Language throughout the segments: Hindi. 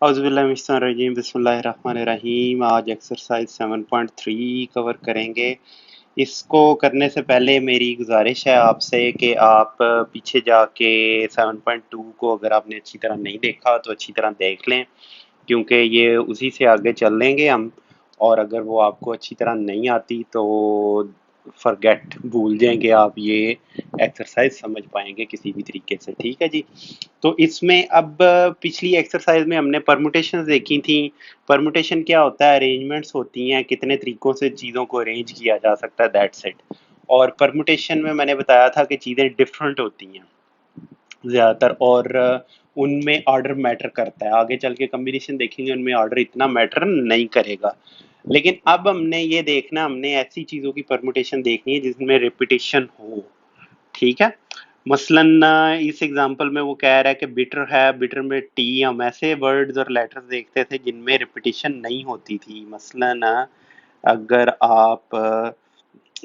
औज़ुबिल्लाहिमिनश्शैतानिर्रजीम बिस्मिल्लाहिर्रहमानिर्रहीम। आज एक्सरसाइज 7.3 कवर करेंगे। इसको करने से पहले मेरी गुजारिश है आपसे कि आप पीछे जाके 7.2 को अगर आपने अच्छी तरह नहीं देखा तो अच्छी तरह देख लें, क्योंकि ये उसी से आगे चल लेंगे हम। और अगर वो आपको अच्छी तरह नहीं आती तो फॉरगेट, भूल जाएंगे आप, ये एक्सरसाइज समझ पाएंगे किसी भी तरीके से। ठीक है जी। तो इसमें अब पिछली एक्सरसाइज में हमने परमुटेशंस देखी थी। परमुटेशन क्या होता है? अरेंजमेंट्स होती हैं, कितने तरीकों से चीज़ों को अरेंज किया जा सकता है, दैट्स इट। और परमुटेशन में मैंने बताया था कि चीज़ें डिफरेंट होती हैं ज़्यादातर, और उनमें ऑर्डर मैटर करता है। आगे चल के कम्बिनेशन देखेंगे, उनमें ऑर्डर इतना मैटर नहीं करेगा। लेकिन अब हमने ये देखना, हमने ऐसी चीज़ों की परमुटेशन देखनी है जिसमें रिपीटिशन हो। ठीक है। मसलन इस एग्जांपल में वो कह रहा है कि बिटर है, बिटर में टी। हम ऐसे वर्ड्स और लेटर्स देखते थे जिनमें रिपीटिशन नहीं होती थी। मसलन अगर आप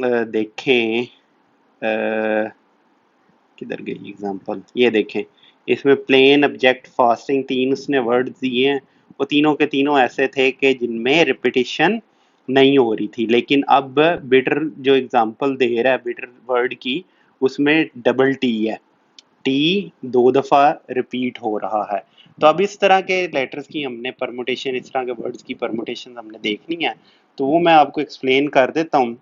देखें, किधर गई एग्जांपल, ये देखें। इसमें प्लेन, ऑब्जेक्ट, फास्टिंग, तीन उसने वर्ड दिए हैं। वो तीनों के तीनों ऐसे थे कि जिनमें रिपीटिशन नहीं हो रही थी। लेकिन अब बिटर जो एग्जांपल दे रहा है बिटर वर्ड की, उसमें डबल टी है। टी दो दफा रिपीट हो रहा है। तो अब इस तरह के लेटर्स की हमने परमुटेशन, इस तरह के वर्ड्स की परमुटेशन हमने देखनी है। तो वो मैं आपको एक्सप्लेन कर देता हूँ।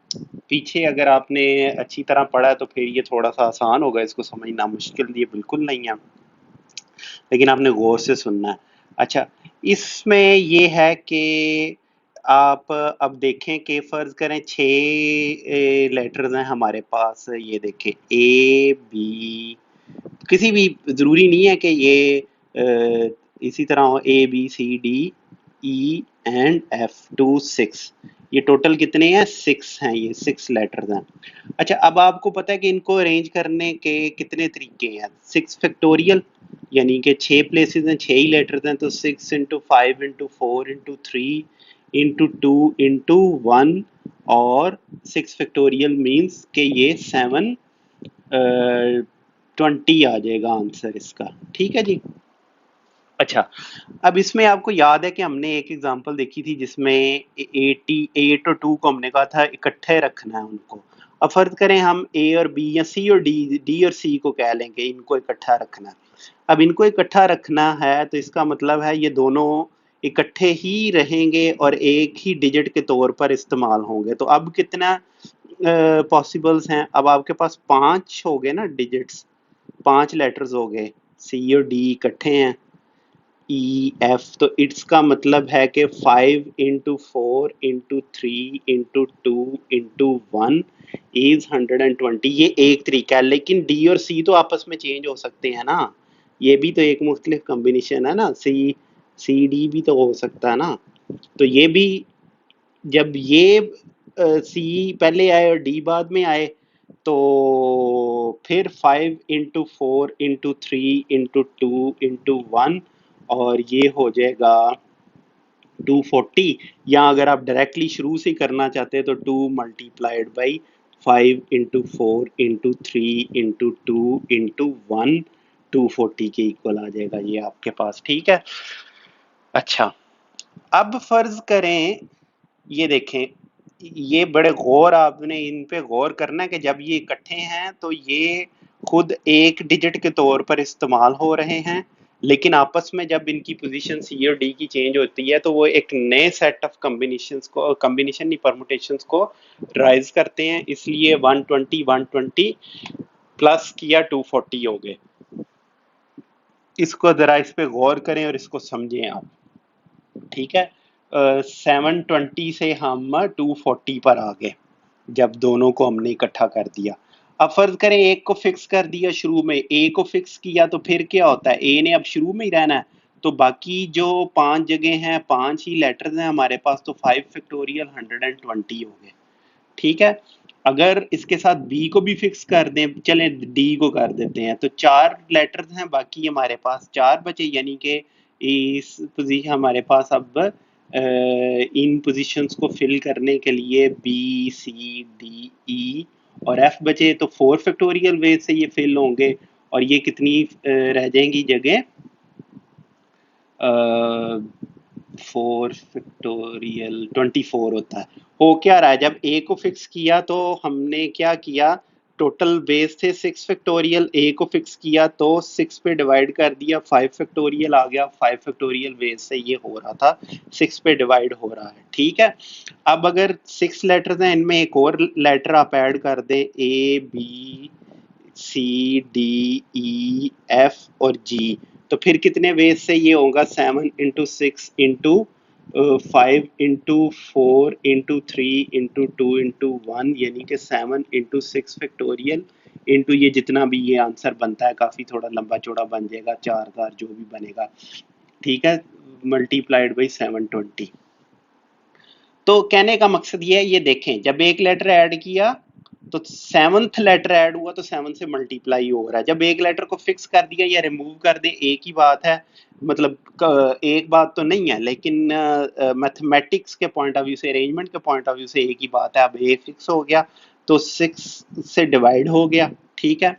पीछे अगर आपने अच्छी तरह पढ़ा है तो फिर ये थोड़ा सा आसान होगा, इसको समझना मुश्किल ये बिल्कुल नहीं है, लेकिन आपने गौर से सुनना है। अच्छा, इसमें ये है कि आप अब देखें कि फ़र्ज़ करें 6 लेटर्स हैं हमारे पास। ये देखें ए बी, किसी भी ज़रूरी नहीं है कि ये इसी तरह हो, A B C D E and F to 6। ये टोटल कितने हैं? 6 हैं। ये 6 लेटर्स हैं। अच्छा, अब आपको पता है कि इनको अरेंज करने के कितने तरीके हैं? 6 फैक्टोरियल, यानी कि 6 प्लेसेस हैं, 6 ही लेटर्स हैं, तो 6 into 5 into 4 into 3 into 2 into 1, और 6 फैक्टोरियल मीन्स कि ये 7 20 आ जाएगा आंसर इसका। ठीक है जी। अच्छा, अब इसमें आपको याद है कि हमने एक एग्जांपल देखी थी जिसमें 8 और 2 को हमने कहा था इकट्ठे रखना है उनको। अब फर्ज करें हम ए और बी या सी और डी और सी को कह लेंगे, इनको इकट्ठा रखना है। अब इनको इकट्ठा रखना है तो इसका मतलब है ये दोनों इकट्ठे ही रहेंगे और एक ही डिजिट के तौर पर इस्तेमाल होंगे। तो अब कितना पॉसिबल्स हैं? अब आपके पास 5 हो गए ना डिजिट्स, 5 लेटर्स हो गए। सी और डी इकट्ठे हैं, ई एफ, तो इसका मतलब है कि 5 into 4 into 3 into 2 into 1 is 120। ये एक तरीका है, लेकिन डी और सी तो आपस में चेंज हो सकते हैं ना। ये भी तो एक मुख्तलिफ कम्बिनेशन है ना। सी डी भी तो हो सकता है ना। तो ये भी, जब ये सी पहले आए और डी बाद में आए, तो फिर 5 इंटू 4 इंटू 3 इंटू 2 इंटू 1, और ये हो जाएगा 240। या अगर आप डायरेक्टली शुरू से करना चाहते हैं तो 2 multiplied by 5 into 4 into 3 into 2 into 1, 240 के इक्वल आ जाएगा ये आपके पास। ठीक है। अच्छा, अब फर्ज करें, ये देखें, ये बड़े गौर, आपने इन पे गौर करना है कि जब ये इकट्ठे हैं तो ये खुद एक डिजिट के तौर पर इस्तेमाल हो रहे हैं, लेकिन आपस में जब इनकी पोजीशन सी और डी की चेंज होती है तो वो एक नए सेट ऑफ कम्बिनेशंस को, कम्बिनेशन नहीं परमुटेशंस को राइज करते हैं। इसलिए 120 प्लस किया 240 हो गए। इसको जरा इस पे गौर करें और इसको समझें आप। ठीक है। 720 से हम 240 पर आ गए जब दोनों को हमने इकट्ठा कर दिया। अब फर्ज करें एक को फिक्स कर दिया, शुरू में ए को फिक्स किया, तो फिर क्या होता है? ए ने अब शुरू में ही रहना है, तो बाकी जो 5 जगह हैं, 5 ही लेटर्स हैं हमारे पास, तो 5 फैक्टोरियल 120 हो गए। ठीक है। अगर इसके साथ बी को भी फिक्स कर दें, चलें डी को कर देते हैं, तो 4 लेटर्स हैं बाकी हमारे पास, 4 बचे, यानी कि इस पोजीशन हमारे पास अब इन पोजीशंस को फिल करने के लिए बी सी डी ई और एफ बचे, तो 4 फैक्टोरियल वे से ये फिल होंगे। और ये कितनी रह जाएंगी जगह? 4 फैक्टोरियल 24 होता है। हो क्या रहा है, जब ए को फिक्स किया तो हमने क्या किया, टोटल बेस थे 6 फैक्टोरियल, ए को फिक्स किया तो 6 पे डिवाइड कर दिया, 5 फैक्टोरियल आ गया, 5 फैक्टोरियल बेस से ये हो रहा था, 6 पे डिवाइड हो रहा है। ठीक है, अब अगर 6 लेटर्स हैं, इनमें एक और लेटर आप ऐड कर दें, A B C D E F और जी, तो फिर कितने वेज से ये होगा, 7 into 6 into 5 into 4 into 3 into 2 into 1, यानी कि 7 इंटू 6 फैक्टोरियल इंटू ये जितना भी ये आंसर बनता है, काफ़ी थोड़ा लंबा चौड़ा बन जाएगा, 4000 जो भी बनेगा। ठीक है, मल्टीप्लाइड बाई 720। तो कहने का मकसद ये है, ये देखें जब एक लेटर ऐड किया तो 7th लेटर ऐड हुआ तो 7 से मल्टीप्लाई हो रहा है। जब एक लेटर को फिक्स कर दिया या रिमूव कर दे, एक ही बात है, मतलब एक बात तो नहीं है, लेकिन मैथमेटिक्स के पॉइंट ऑफ व्यू से, अरेंजमेंट के पॉइंट ऑफ व्यू से एक ही बात है। अब ए फिक्स हो गया तो 6 से डिवाइड हो गया। ठीक है,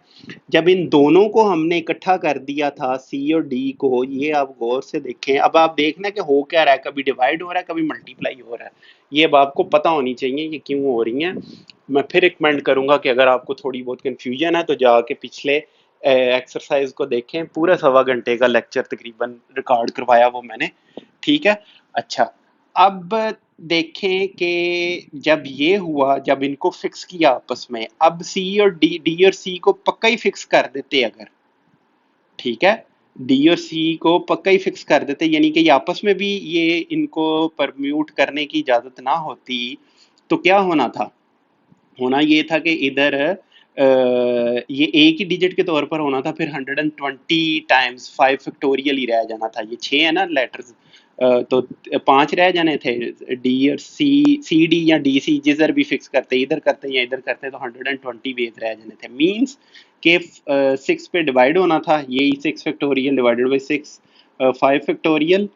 जब इन दोनों को हमने इकट्ठा कर दिया था, सी और डी को, ये आप गौर से देखें, अब आप देखना कि हो क्या रहा है, कभी डिवाइड हो रहा है, कभी मल्टीप्लाई हो रहा है, ये अब आपको पता होनी चाहिए ये क्यों हो रही हैं। मैं फिर रिकमेंड करूंगा कि अगर आपको थोड़ी बहुत कंफ्यूजन है तो जाके पिछले एक्सरसाइज को देखें, पूरा 1.25 घंटे का लेक्चर तकरीबन रिकॉर्ड करवाया वो मैंने। ठीक है, अच्छा, अब देखें कि जब ये हुआ, जब इनको फिक्स किया आपस में, अब सी और डी और सी को पक्का ही फिक्स कर देते अगर, ठीक है, डी और सी को पक्का ही फिक्स कर देते, यानी कि ये आपस में भी ये इनको परम्यूट करने की इजाजत ना होती, तो क्या होना था, होना ये था कि इधर ये एक ही डिजिट के तौर पर होना था, फिर 120 टाइम्स 5 फैक्टोरियल ही रह जाना था। ये 6 है ना लेटर्स, तो 5 रह जाने थे, डी और सी डी या डी सी जिधर भी फिक्स करते, इधर करते या इधर करते, तो 120 वेज रह जाने थे। मीन्स के 6 पे डिवाइड होना था, यही 6 factorial divided by 6, 5 factorial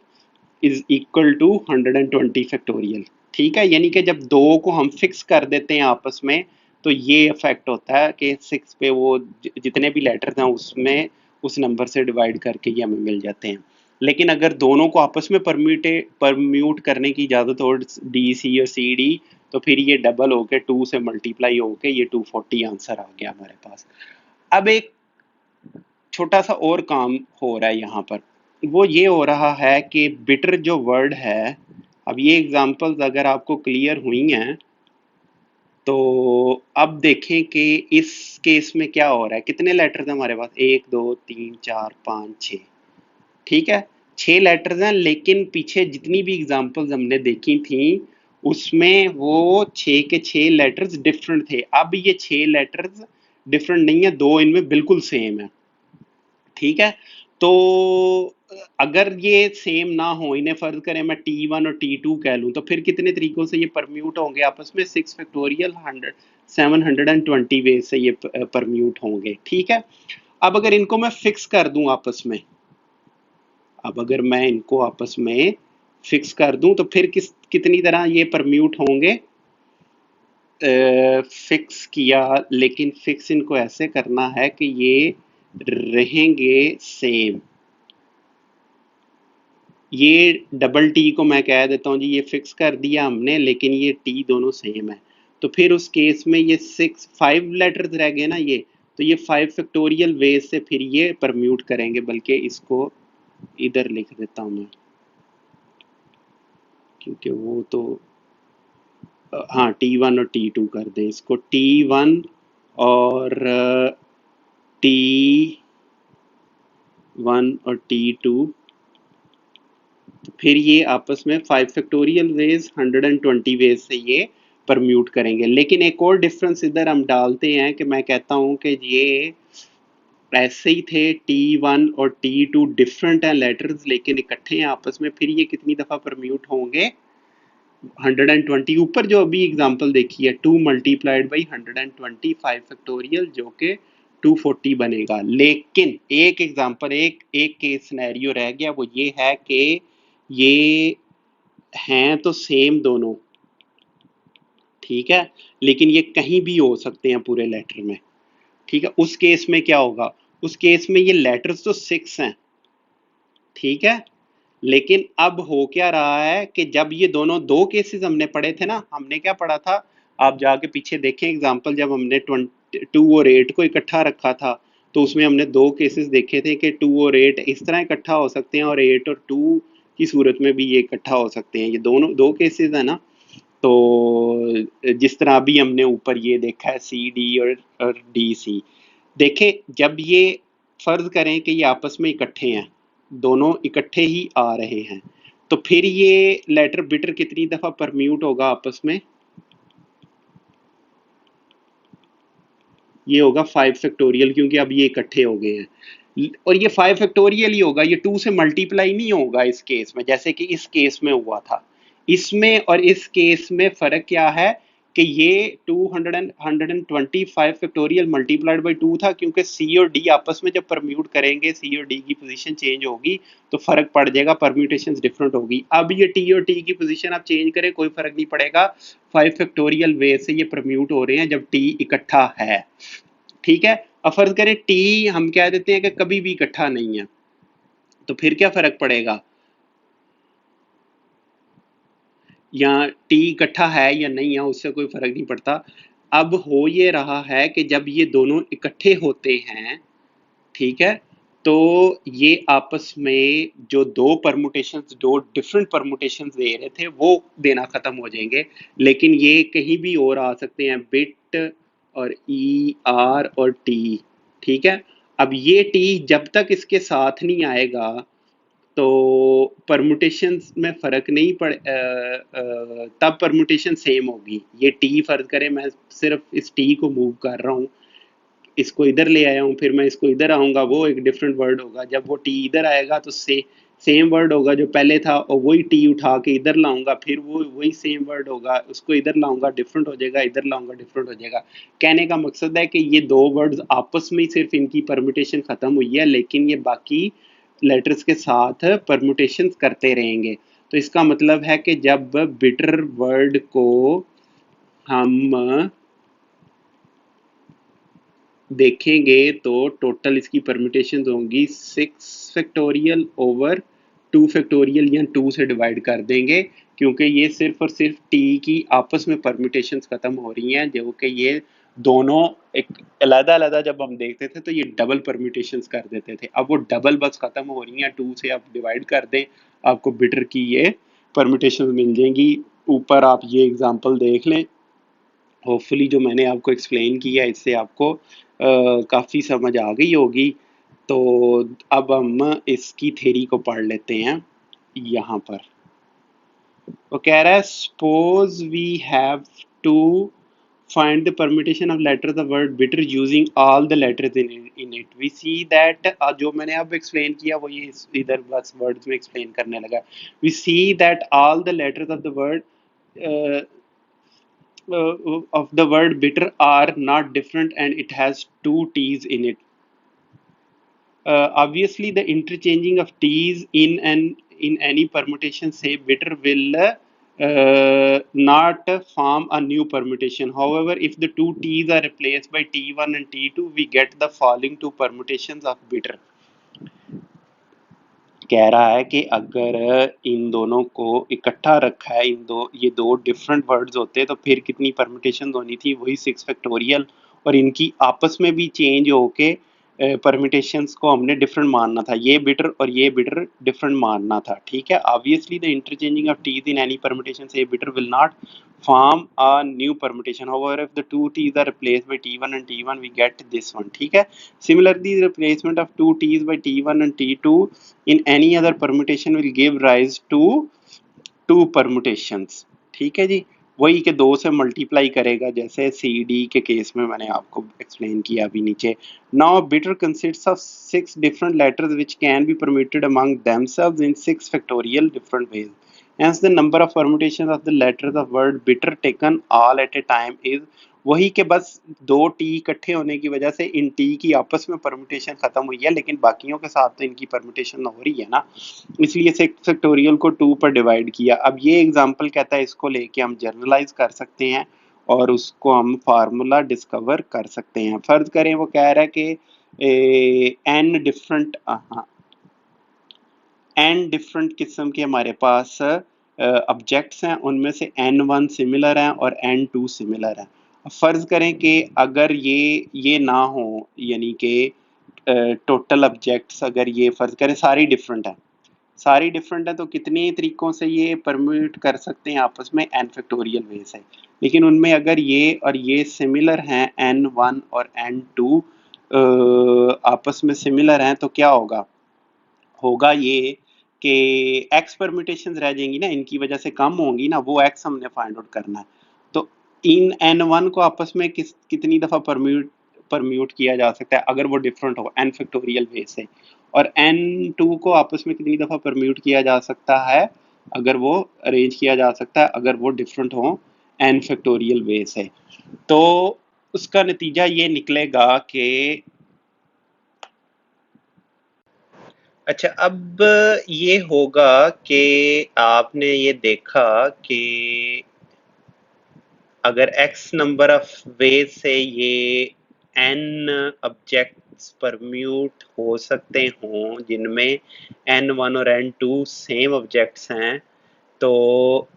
is equal to 120 factorial. ठीक है, यानी कि जब दो को हम फिक्स कर देते हैं आपस में, तो ये इफेक्ट होता है कि 6 पे वो जितने भी लेटर्स हैं उसमें उस नंबर से डिवाइड करके ये हमें मिल जाते हैं। लेकिन अगर दोनों को आपस में परम्यूट करने की इजाज़त हो, डी सी और सी डी, तो फिर ये डबल होके 2 से मल्टीप्लाई होके ये 240 आंसर आ गया हमारे पास। अब एक छोटा सा और काम हो रहा है यहाँ पर, वो ये हो रहा है कि बिटर जो वर्ड है, अब ये एग्जांपल्स अगर आपको क्लियर हुई हैं तो अब देखें कि इस केस में क्या हो रहा है, कितने लेटर्स हैं हमारे पास, 1 2 3 4 5 6। ठीक है, 6 लेटर्स हैं, लेकिन पीछे जितनी भी एग्जांपल्स हमने देखी थी उसमें वो 6 के 6 लेटर्स डिफरेंट थे। अब ये 6 लेटर्स डिफरेंट नहीं है, दो इनमें बिल्कुल सेम है। ठीक है, तो अगर ये सेम ना हो, इन्हें फर्ज करें मैं T1 और T2 कह लूं, तो फिर कितने तरीकों से ये परम्यूट होंगे आपस में, 6 फैक्टोरियल 100 720 वे से ये परम्यूट होंगे। ठीक है, अब अगर इनको मैं फिक्स कर दूं आपस में, अब अगर मैं इनको आपस में फिक्स कर दूं तो फिर कितनी तरह ये परम्यूट होंगे, फिक्स किया, लेकिन फिक्स इनको ऐसे करना है कि ये रहेंगे सेम। ये डबल टी को मैं कह देता हूँ जी, ये फिक्स कर दिया हमने, लेकिन ये टी दोनों सेम है, तो फिर उस केस में ये 5 लेटर्स रह गए ना, ये तो ये 5 फैक्टोरियल वेज से फिर ये परम्यूट करेंगे, बल्कि इसको इधर लिख देता हूँ मैं, क्योंकि वो तो हाँ T1 और T2 कर दें, इसको T1 और T1 और T2, तो फिर ये आपस में 5 फैक्टोरियल वेज 120 वेज से ये परम्यूट करेंगे। लेकिन एक और डिफरेंस इधर हम डालते हैं कि मैं कहता हूं कि ये ऐसे ही थे, T1 और T2 डिफरेंट हैं लेटर्स, लेकिन इकट्ठे हैं आपस में, फिर ये कितनी दफ़ा परम्यूट होंगे, 120। ऊपर जो अभी एग्जांपल देखी है, 2 मल्टीप्लाइड बाई 120 5 फैक्टोरियल, जो कि 240 बनेगा। लेकिन एक एग्जांपल, एक केस सिनेरियो रह गया, वो ये है कि ये हैं तो सेम दोनों, ठीक है, लेकिन ये कहीं भी हो सकते हैं पूरे लेटर में। ठीक है, उस केस में क्या होगा, उस केस में ये लेटर्स तो 6 हैं, ठीक है, लेकिन अब हो क्या रहा है कि जब ये दोनों दो केसेस हमने पढ़े थे ना, हमने क्या पढ़ा था, आप जाके पीछे देखें एग्जाम्पल, जब हमने 22 और 8 को इकट्ठा रखा था तो उसमें हमने दो केसेस देखे थे कि 2 और 8 इस तरह इकट्ठा हो सकते हैं और 8 और 2 की सूरत में भी ये इकट्ठा हो सकते हैं। ये दोनों दो केसेस है ना। तो जिस तरह अभी हमने ऊपर ये देखा है सी डी और डी सी, देखें जब ये फर्ज करें कि ये आपस में इकट्ठे हैं, दोनों इकट्ठे ही आ रहे हैं, तो फिर ये लेटर बिटर कितनी दफा परम्यूट होगा आपस में? ये होगा 5 फैक्टोरियल, क्योंकि अब ये इकट्ठे हो गए हैं और ये 5 फैक्टोरियल ही होगा, ये 2 से मल्टीप्लाई नहीं होगा इस केस में जैसे कि इस केस में हुआ था। इसमें और इस केस में फर्क क्या है कि ये 125 फैक्टोरियल मल्टीप्लाइड बाई 2 था, क्योंकि सी और डी आपस में जब परम्यूट करेंगे सी और डी की पोजीशन चेंज होगी तो फर्क पड़ जाएगा, परम्यूटेशन डिफरेंट होगी। अब ये टी और टी की पोजीशन आप चेंज करें कोई फर्क नहीं पड़ेगा, 5 फैक्टोरियल वे से ये परम्यूट हो रहे हैं जब टी इकट्ठा है। ठीक है, अब फर्ज करें टी हम कह देते हैं कि कभी भी इकट्ठा नहीं है, तो फिर क्या फर्क पड़ेगा, या टी इकट्ठा है या नहीं है उससे कोई फर्क नहीं पड़ता। अब हो ये रहा है कि जब ये दोनों इकट्ठे होते हैं, ठीक है, तो ये आपस में जो दो परमुटेशंस, दो डिफरेंट परमुटेशंस दे रहे थे वो देना खत्म हो जाएंगे, लेकिन ये कहीं भी और आ सकते हैं, बिट और ई आर और टी। ठीक है, अब ये टी जब तक इसके साथ नहीं आएगा तो परमुटेशंस में फर्क नहीं तब परमुटेशन सेम होगी। ये टी फर्ज करें मैं सिर्फ इस टी को मूव कर रहा हूँ, इसको इधर ले आया हूँ, फिर मैं इसको इधर आऊंगा, वो एक डिफरेंट वर्ड होगा। जब वो टी इधर आएगा तो सेम वर्ड होगा जो पहले था, और वही टी उठा के इधर लाऊंगा, फिर वो वही सेम वर्ड होगा, उसको इधर लाऊंगा डिफरेंट हो जाएगा, इधर लाऊंगा डिफरेंट हो जाएगा। कहने का मकसद है कि ये दो वर्ड्स आपस में ही सिर्फ इनकी परम्यूटेशन खत्म हुई है, लेकिन ये बाकी लेटर्स के साथ परम्यूटेशन करते रहेंगे। तो इसका मतलब है कि जब बिटर वर्ड को हम देखेंगे तो टोटल इसकी परम्यूटेशन होंगी 6 फैक्टोरियल ओवर 2 फैक्टोरियल, या 2 से डिवाइड कर देंगे, क्योंकि ये सिर्फ और सिर्फ टी की आपस में परम्यूटेशन खत्म हो रही हैं, जो कि ये दोनों एक अलग अलग जब हम देखते थे तो ये डबल परम्यूटेशन कर देते थे, अब वो डबल बस खत्म हो रही हैं, 2 से आप डिवाइड कर दें आपको बिटर की ये परम्यूटेशन मिल जाएंगी। ऊपर आप ये एग्जांपल देख लें, होपफुली जो मैंने आपको एक्सप्लेन किया इससे आपको काफ़ी समझ आ गई होगी। तो अब हम इसकी थ्योरी को पढ़ लेते हैं। यहाँ पर वो कह रहा है suppose we have to find the permutation of letters of word bitter using all the letters in it, we see that जो मैंने अब एक्सप्लेन किया वो ये इधर बस वर्ड्स में एक्सप्लेन करने लगा। we see that all the letters of the word uh, of the word bitter are not different and it has two T's in it. Obviously, the interchanging of T's in any permutation, say bitter, will not form a new permutation. However, if the two T's are replaced by T1 and T2, we get the following two permutations of bitter. कह रहा है कि अगर इन दोनों को इकट्ठा रखा है, ये दो डिफरेंट वर्ड्स होते तो फिर कितनी परम्यूटेशन होनी थी, वही 6 फैक्टोरियल, और इनकी आपस में भी चेंज होके परम्यूटेशंस को हमने डिफरेंट मानना था, ये बिटर और ये बिटर डिफरेंट मानना था। ठीक है, obviously the interchanging of T's in any permutation से bitter will not form a new permutation. However, if the two t's are replaced by t1 and t1, we get this one. ठीक है, similarly the replacement of two t's by t1 and t2 in any other permutation will give rise to two permutations. ठीक है जी, वही के दो से मल्टीप्लाई करेगा, जैसे सी डी के केस में मैंने आपको एक्सप्लेन किया अभी नीचे। Now bitter consists of 6 different letters which can be permuted among themselves in 6 factorial different ways, hence the number of permutations of the letters of word bitter taken all at a time is, वही के बस दो टी इकट्ठे होने की वजह से इन टी की आपस में परम्यूटेशन खत्म हुई है, लेकिन बाकियों के साथ तो इनकी परम्यूटेशन हो रही है ना, इसलिए फैक्टोरियल को 2 पर डिवाइड किया। अब ये एग्जांपल कहता है इसको लेके हम जनरलाइज कर सकते हैं और उसको हम फार्मूला डिस्कवर कर सकते हैं। फर्ज करें वो कह रहा है कि एन डिफरेंट n डिफरेंट किस्म के हमारे पास ऑब्जेक्ट्स हैं, उनमें से n1 सिमिलर हैं और n2 सिमिलर हैं। फ़र्ज़ करें कि अगर ये ना हो, यानी कि टोटल ऑब्जेक्ट्स अगर ये फ़र्ज़ करें सारी डिफरेंट है, तो कितने तरीक़ों से ये परम्यूट कर सकते हैं आपस में, n फैक्टोरियल वे से। लेकिन उनमें अगर ये और ये सिमिलर हैं, n1 और n2 आपस में सिमिलर हैं, तो क्या होगा ये कि x परम्यूटेशंस रह जाएंगी ना, इनकी वजह से कम होंगी ना, वो x हमने फाइंड आउट करना है। तो इन n1 को आपस में कितनी दफ़ा परम्यूट किया जा सकता है अगर वो डिफरेंट हो n फैक्टोरियल वे से, और n2 को आपस में कितनी दफ़ा परम्यूट किया जा सकता है अगर वो अरेंज किया जा सकता है अगर वो डिफरेंट हो n फैक्टोरियल वे से। तो उसका नतीजा ये निकलेगा कि अच्छा, अब ये होगा कि आपने ये देखा कि अगर x नंबर ऑफ वेज से ये n ऑब्जेक्ट्स परम्यूट हो सकते हों जिनमें n1 और n2 सेम ऑब्जेक्ट्स हैं, तो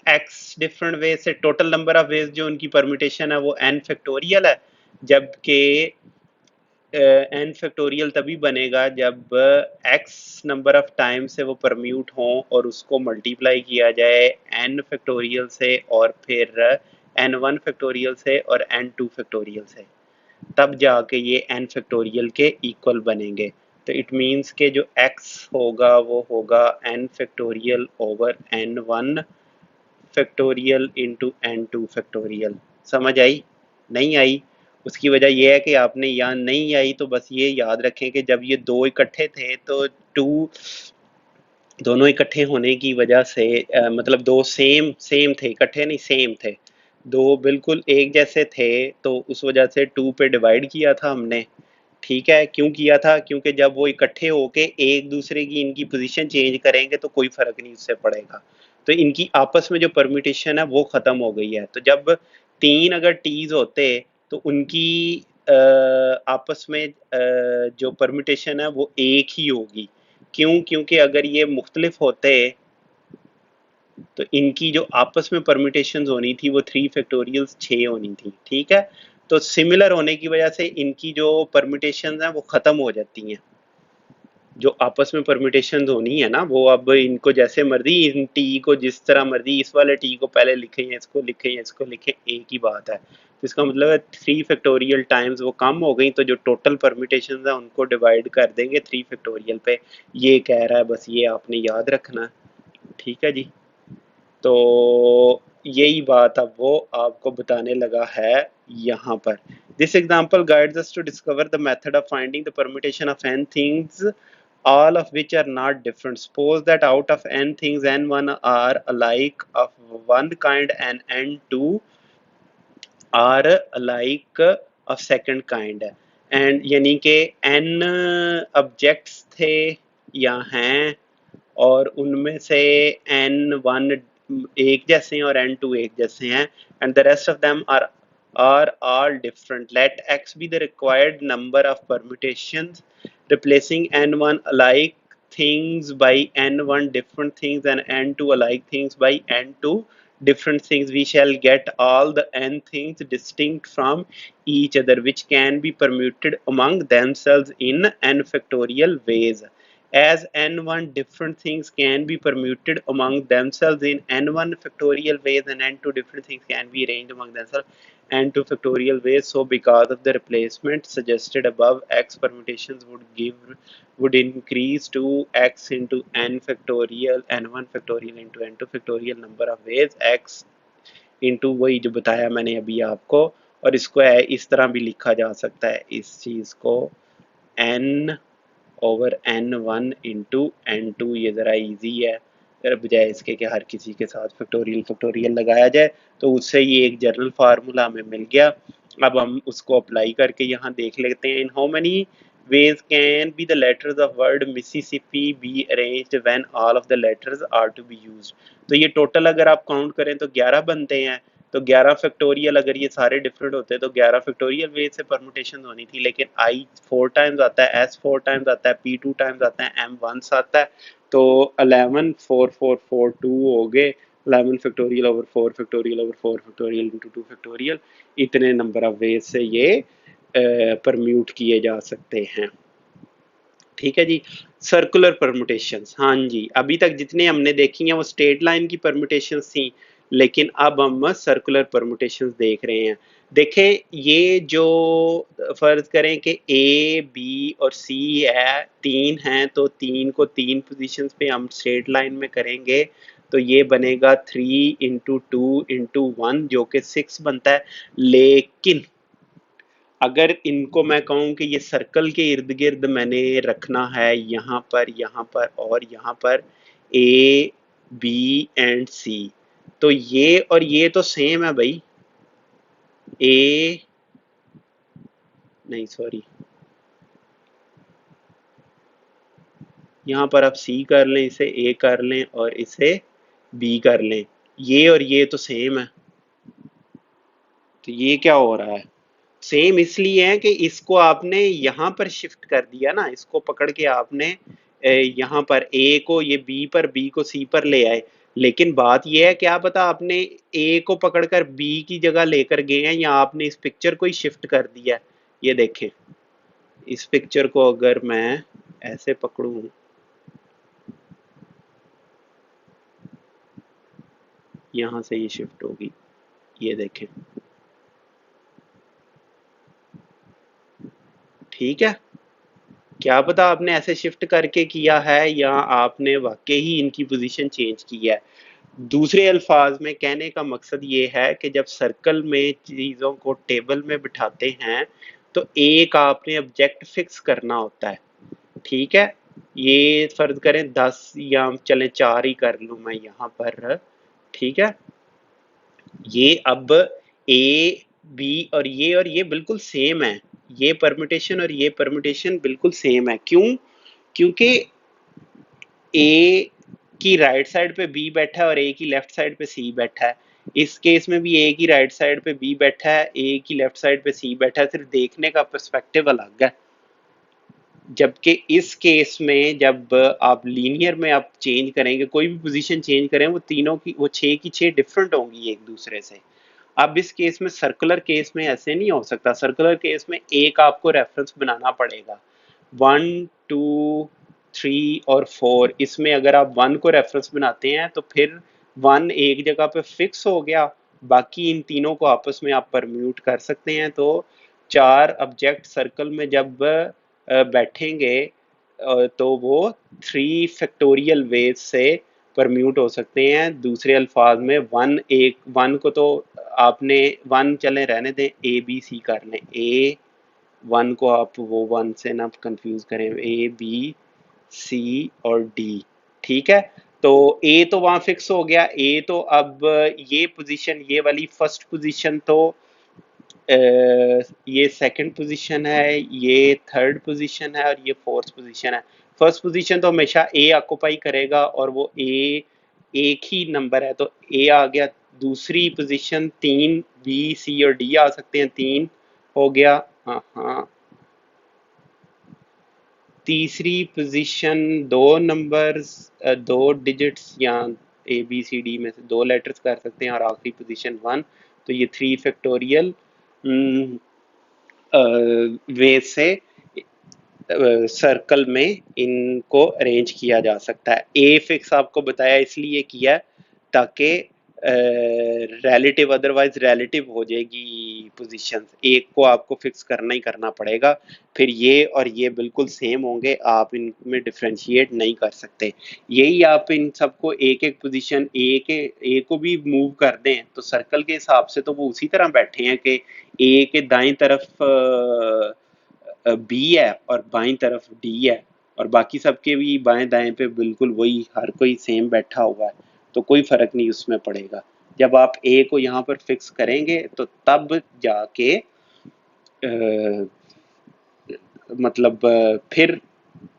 x डिफरेंट वेज से टोटल नंबर ऑफ वेज जो उनकी परम्यूटेशन है वो n फैक्टोरियल है, जबकि n फैक्टोरियल तभी बनेगा जब x नंबर ऑफ टाइम से वो परम्यूट हो और उसको मल्टीप्लाई किया जाए n फैक्टोरियल से और फिर n1 फैक्टोरियल से और n2 फैक्टोरियल से, तब जाके ये n फैक्टोरियल के इक्वल बनेंगे। तो इट मीन्स के जो x होगा वो होगा n factorial over n1 factorial into n2 factorial. समझ आई? नहीं आई? उसकी वजह यह है कि आपने यहाँ नहीं आई तो बस ये याद रखें कि जब ये दो इकट्ठे थे तो दोनों इकट्ठे होने की वजह से मतलब दो सेम थे, इकट्ठे नहीं सेम थे, दो बिल्कुल एक जैसे थे, तो उस वजह से 2 पे डिवाइड किया था हमने। ठीक है, क्यों किया था? क्योंकि जब वो इकट्ठे होके एक दूसरे की इनकी पोजीशन चेंज करेंगे तो कोई फर्क नहीं उससे पड़ेगा, तो इनकी आपस में जो परम्यूटेशन है वो खत्म हो गई है। तो जब 3 अगर टीज होते तो उनकी आपस में जो परम्यूटेशन है वो एक ही होगी। क्यों? क्योंकि अगर ये मुख्तलिफ होते तो इनकी जो आपस में परम्यूटेशन होनी थी वो 3 फैक्टोरियल 6 होनी थी। ठीक है, तो सिमिलर होने की वजह से इनकी जो परम्यूटेशन है वो ख़त्म हो जाती हैं। जो आपस में परम्यूटेशन होनी है ना, वो अब इनको जैसे मर्जी, इन टी को जिस तरह मर्जी, इस वाले टी को पहले लिखें या इसको लिखें या इसको लिखें, एक ही बात है। तो इसका मतलब है 3 फैक्टोरियल टाइम्स वो कम हो गई, तो जो टोटल परम्यूटेशन है उनको डिवाइड कर देंगे 3 फैक्टोरियल पे। ये कह रहा है, बस ये आपने याद रखना। ठीक है जी, तो यही बात अब वो आपको बताने लगा है यहाँ पर। This example guides us to discover the method of finding the permutation of n things, all of which are not different. Suppose that out of n things, n1 are alike of one kind and n2 are alike of second kind. And यानी कि n objects थे या हैं और उनमें से n1 एक जैसे हैं और n2 एक जैसे हैं, and the rest of them are all different. Let x be the required number of permutations, replacing n1 alike things by n1 different things and n2 alike things by n2 different things. We shall get all the n things distinct from each other, which can be permuted among themselves in n factorial ways. As n1 different things can be permuted among themselves in n1 factorial ways and n2 different things can be arranged among themselves n2 factorial ways, so because of the replacement suggested above, x permutations would increase to x into n factorial, n1 factorial into n2 factorial number of ways, x into वही जो बताया मैंने अभी आपको। और इसको इस तरह भी लिखा जा सकता है, इस चीज़ को n over n1 into n2, ये ज़रा इजी है, बजाय इसके कि हर किसी के साथ फैक्टोरियल लगाया जाए, तो उससे ये एक जनरल फार्मूला हमें मिल गया। अब हम उसको अप्लाई करके यहाँ देख लेते हैं। In how many ways can be the letters of word Mississippi be arranged when all of the letters are to be used। तो ये टोटल अगर आप काउंट करें तो 11 बनते हैं, तो 11 फैक्टोरियल अगर ये सारे डिफरेंट होते तो 11 फैक्टोरियल वे से परमुटेशन होनी थी, लेकिन आई 4 टाइम्स आता है, एस 4 टाइम्स आता है, पी 2 टाइम्स आता है, एम 1 आता है, तो 11 4 4 4 2 हो गए, 11 factorial over 4 factorial over 4 factorial into 2 factorial, इतने नंबर ऑफ वेज से ये परम्यूट किए जा सकते हैं। ठीक है जी। सर्कुलर परमुटेशंस, हाँ जी, अभी तक जितने हमने देखी हैं वो स्ट्रेट लाइन की परमुटेशंस थी, लेकिन अब हम सर्कुलर परमुटेशंस देख रहे हैं। देखें, ये जो फर्ज करें कि ए बी और सी है, तीन हैं, तो तीन को तीन पोजीशंस पे हम स्ट्रेट लाइन में करेंगे तो ये बनेगा 3 इंटू 2 इंटू 1 जो कि 6 बनता है। लेकिन अगर इनको मैं कहूँ कि ये सर्कल के इर्द गिर्द मैंने रखना है, यहाँ पर और यहाँ पर ए बी एंड सी, तो ये और ये तो सेम है भाई, ए नहीं सॉरी, यहाँ पर आप सी कर लें, इसे ए कर लें और इसे बी कर लें, ये और ये तो सेम है, तो ये क्या हो रहा है, सेम इसलिए है कि इसको आपने यहाँ पर शिफ्ट कर दिया ना, इसको पकड़ के आपने यहाँ पर ए को ये बी पर, बी को सी पर ले आए, लेकिन बात यह है क्या पता आपने ए को पकड़कर बी की जगह लेकर गए हैं या आपने इस पिक्चर को ही शिफ्ट कर दिया है। ये देखें, इस पिक्चर को अगर मैं ऐसे पकड़ूं, यहाँ से ये शिफ्ट होगी, ये देखें, ठीक है, क्या पता आपने ऐसे शिफ्ट करके किया है या आपने वाकई ही इनकी पोजीशन चेंज की है। दूसरे अल्फाज में कहने का मकसद ये है कि जब सर्कल में चीज़ों को टेबल में बिठाते हैं तो एक आपने ऑब्जेक्ट फिक्स करना होता है, ठीक है, ये फर्ज करें 10 या चले 4 ही कर लूँ मैं यहाँ पर, ठीक है, ये अब ए बी और ये बिल्कुल सेम है, ये परम्यूटेशन और ये परम्यूटेशन बिल्कुल सेम है, क्यों, क्योंकि ए की राइट साइड पे बी बैठा है और ए की लेफ्ट साइड पे सी बैठा है, इस केस में भी ए की राइट साइड पे बी बैठा है, ए की लेफ्ट साइड पे सी बैठा है, सिर्फ देखने का पर्सपेक्टिव अलग है। जबकि इस केस में जब आप लीनियर में आप चेंज करेंगे, कोई भी पोजीशन चेंज करें, वो तीनों की वो छह की छह डिफरेंट होंगी एक दूसरे से। अब इस केस में, सर्कुलर केस में ऐसे नहीं हो सकता, सर्कुलर केस में एक आपको रेफरेंस बनाना पड़ेगा, 1 2 3 और 4, इसमें अगर आप 1 को रेफरेंस बनाते हैं तो फिर 1 एक जगह पे फिक्स हो गया, बाकी इन तीनों को आपस में आप परम्यूट कर सकते हैं, तो चार ऑब्जेक्ट सर्कल में जब बैठेंगे तो वो 3 फैक्टोरियल वेज से परम्यूट हो सकते हैं। दूसरे अल्फाज में 1 को तो आपने 1 चले रहने दें, ए बी सी कर लें, ए 1 को आप वो 1 से ना कंफ्यूज करें, ए बी सी और डी, ठीक है, तो ए तो वहां फिक्स हो गया, ए तो अब ये पोजीशन, ये वाली फर्स्ट पोजीशन तो ये सेकंड पोजीशन है, ये थर्ड पोजीशन है और ये फोर्थ पोजीशन है। फर्स्ट पोजीशन तो हमेशा ए ऑक्युपाई करेगा और वो ए एक ही नंबर है, तो ए आ गया। दूसरी पोजीशन 3 बी सी और डी आ सकते हैं, 3 हो गया, हाँ हाँ। तीसरी पोजीशन दो नंबर्स, दो डिजिट्स या ए बी सी डी में से दो लेटर्स कर सकते हैं, और आखिरी पोजीशन 1, तो ये 3 फैक्टोरियल वे से सर्कल में इनको अरेंज किया जा सकता है। ए फिक्स आपको बताया इसलिए किया ताकि रिलेटिव, अदरवाइज रिलेटिव हो जाएगी पोजीशंस, एक को आपको फिक्स करना ही करना पड़ेगा, फिर ये और ये बिल्कुल सेम होंगे, आप इनमें डिफ्रेंशिएट नहीं कर सकते। यही आप इन सबको एक एक पोजीशन ए को भी मूव कर दें तो सर्कल के हिसाब से तो वो उसी तरह बैठे हैं कि ए के दाईं तरफ बी है और बाईं तरफ डी है, और बाकी सबके भी बाएं दाएं पे बिल्कुल वही हर कोई सेम बैठा हुआ है, तो कोई फर्क नहीं उसमें पड़ेगा। जब आप ए को यहाँ पर फिक्स करेंगे तो तब जाके मतलब फिर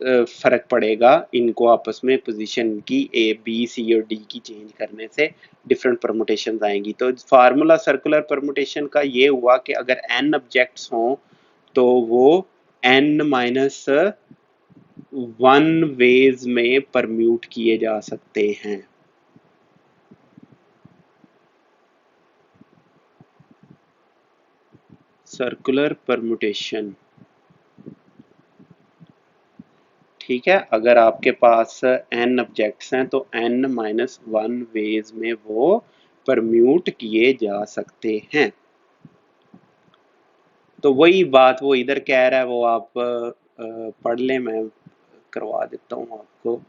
फर्क पड़ेगा इनको आपस में पोजीशन की ए बी सी और डी की चेंज करने से डिफरेंट परमुटेशन आएंगी। तो फार्मूला सर्कुलर परमुटेशन का ये हुआ कि अगर n ऑब्जेक्ट्स हों तो वो n माइनस 1 वेज में परम्यूट किए जा सकते हैं। सर्कुलर परमुटेशन, ठीक है, अगर आपके पास n ऑब्जेक्ट्स हैं तो n माइनस 1 वेज में वो परम्यूट किए जा सकते हैं। तो वही बात वो इधर कह रहा है, वो आप पढ़ लें, मैं करवा देता हूँ आपको।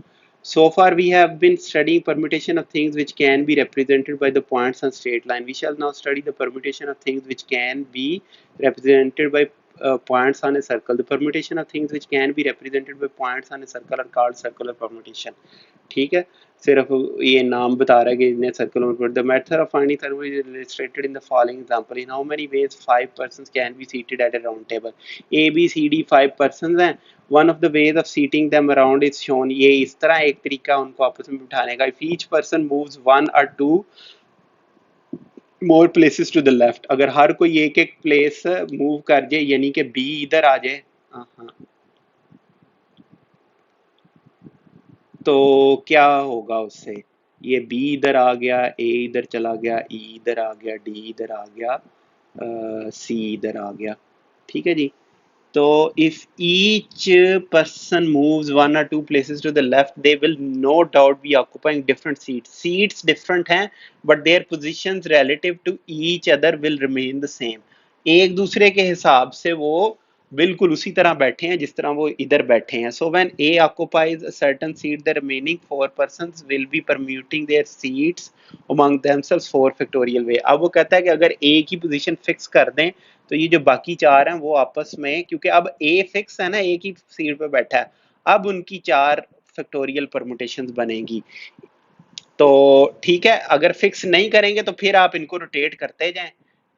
So far we have been studying permutation of things which can be represented by the points on straight line. We shall now study the permutation of things which can be represented by points on a circle. The permutation of things which can be represented by points on a circle are called circular permutation. ठीक है, सिर्फ ये नाम बता रहा है कि इन्हें सर्कल में। The method of finding circle is illustrated in the following example. In how many ways 5 persons can be seated at a round table. A B C D 5 persons हैं। One of the ways of seating them around is shown. ये इस तरह एक तरीका उनको आपस में बिठाने का। इफ ईच पर्सन मूव्स 1 और 2 more places to the left, अगर हर कोई एक एक प्लेस मूव कर जाए, यानी कि बी इधर आ जाए, हाँ, तो क्या होगा उससे, ये बी इधर आ गया, ए इधर चला गया, ई इधर आ गया, डी इधर आ गया, सी इधर आ गया। ठीक है जी। तो if each person moves 1 or 2 places to the left, they will no doubt be occupying different seats. Seats different हैं, but their positions relative to each other will remain the same. एक दूसरे के हिसाब से वो बिल्कुल उसी तरह बैठे हैं जिस तरह वो इधर बैठे हैं। So when A occupies a certain seat, the remaining 4 persons will be permuting their seats among themselves 4 factorial way. अब वो कहता है कि अगर A की पोजीशन फिक्स कर दें तो ये जो बाकी 4 हैं वो आपस में, क्योंकि अब ए फिक्स है ना, एक ही सीट पे बैठा है, अब उनकी 4 फैक्टोरियल परमुटेशंस बनेगी। तो ठीक है, अगर फिक्स नहीं करेंगे तो फिर आप इनको रोटेट करते जाएं,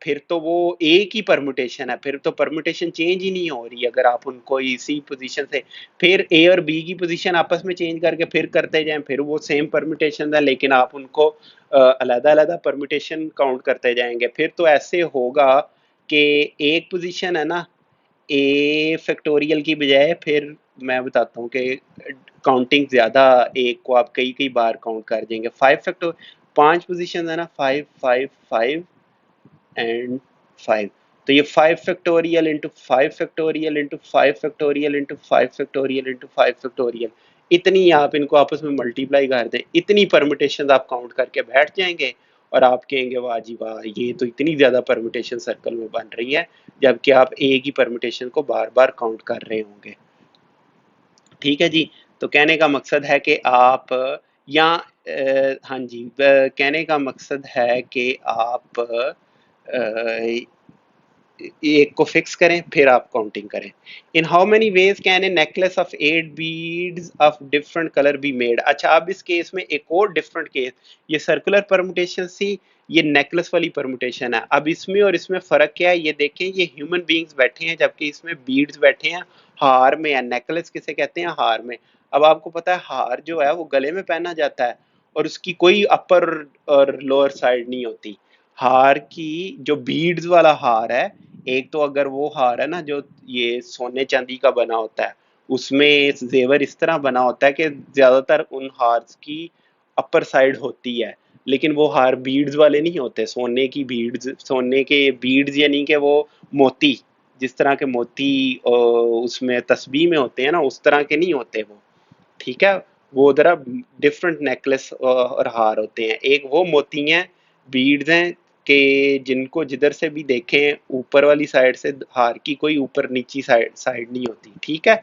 फिर तो वो एक ही परमुटेशन है, फिर तो परमुटेशन चेंज ही नहीं हो रही अगर आप उनको इसी पोजीशन से, फिर ए और बी की पोजीशन आपस में चेंज करके फिर करते जाएं, फिर वो सेम परमुटेशन है लेकिन आप उनको अलग अलग परमुटेशन काउंट करते जाएंगे। फिर तो ऐसे होगा कि एक पोजीशन है ना ए फैक्टोरियल की बजाय, फिर मैं बताता हूँ कि काउंटिंग ज़्यादा, एक को आप कई कई बार काउंट कर देंगे। 5 पोजीशन है ना, 5 5 5 एंड 5। तो ये 5 factorial into 5 factorial into 5 factorial into 5 factorial into 5 factorial, इतनी आप इनको आपस में मल्टीप्लाई कर दें, इतनी परमुटेशन आप काउंट करके बैठ जाएंगे और आप कहेंगे वाह जी वाह, ये तो इतनी ज़्यादा परमुटेशन सर्कल में बन रही है, जबकि आप एक ही परमुटेशन को बार बार काउंट कर रहे होंगे। ठीक है जी। तो कहने का मकसद है कि आप या हाँ जी, कहने का मकसद है कि आप एक को फिक्स करें फिर आप काउंटिंग करें। इन how many veg can a necklace of 8 beads of different colour be made. अच्छा, अब इस केस में एक और डिफरेंट केस, ये सर्कुलर परमुटेशन सी, ये नेकलेस वाली परमुटेशन है। अब इसमें और इसमें फर्क क्या है, ये देखें, ये ह्यूमन बींग्स बैठे हैं जबकि इसमें बीड्स बैठे हैं हार में, या नेकलेस किसे कहते हैं, हार में। अब आपको पता है हार जो है वो गले में पहना जाता है और उसकी कोई अपर और लोअर साइड नहीं होती। हार की जो बीड्स वाला हार है, एक तो अगर वो हार है ना जो ये सोने चांदी का बना होता है, उसमें जेवर इस तरह बना होता है कि ज्यादातर उन हार्स की अपर साइड होती है, लेकिन वो हार बीड्स वाले नहीं होते, सोने की बीड्स, सोने के बीड्स यानी कि वो मोती, जिस तरह के मोती उसमें तस्बीह में होते हैं ना, उस तरह के नहीं होते वो। ठीक है, वो जरा डिफरेंट नेकलेस और हार होते हैं। एक वो मोती हैं, बीड्स हैं कि जिनको जिधर से भी देखें ऊपर वाली साइड से हार की कोई ऊपर नीची साइड साइड नहीं होती। ठीक है।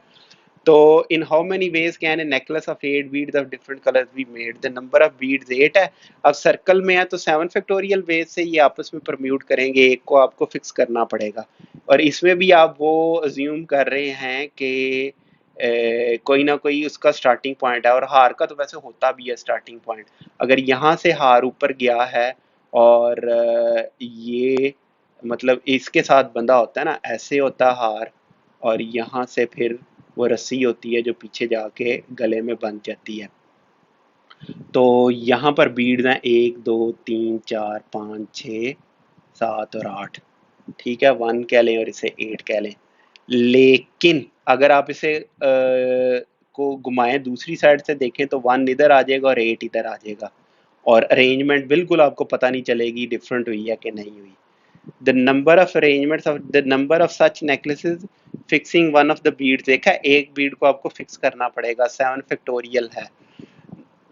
तो इन how many veg can a necklace of 8 beads of different colours be made. The number of beads 8 है। अब सर्कल में है तो 7 फैक्टोरियल वेज से ये आपस में परम्यूट करेंगे, एक को आपको फिक्स करना पड़ेगा। और इसमें भी आप वो अज्यूम कर रहे हैं कि कोई ना कोई उसका स्टार्टिंग पॉइंट है, और हार का तो वैसे होता भी है स्टार्टिंग पॉइंट। अगर यहाँ से हार ऊपर गया है और ये मतलब इसके साथ बंधा होता है ना, ऐसे होता है हार, और यहाँ से फिर वो रस्सी होती है जो पीछे जाके गले में बंध जाती है। तो यहाँ पर बीड्स हैं 1 2 3 4 5 6 7 और 8। ठीक है, 1 कह लें और इसे 8 कह लें। लेकिन अगर आप इसे को घुमाएं दूसरी साइड से देखें तो 1 इधर आ जाएगा और 8 इधर आ जाएगा, और अरेंजमेंट बिल्कुल आपको पता नहीं चलेगी डिफरेंट हुई है कि नहीं हुई। The number of arrangements of the number of such necklaces fixing one of the beads, देखा एक बीड को आपको फिक्स करना पड़ेगा, 7 फैक्टोरियल है।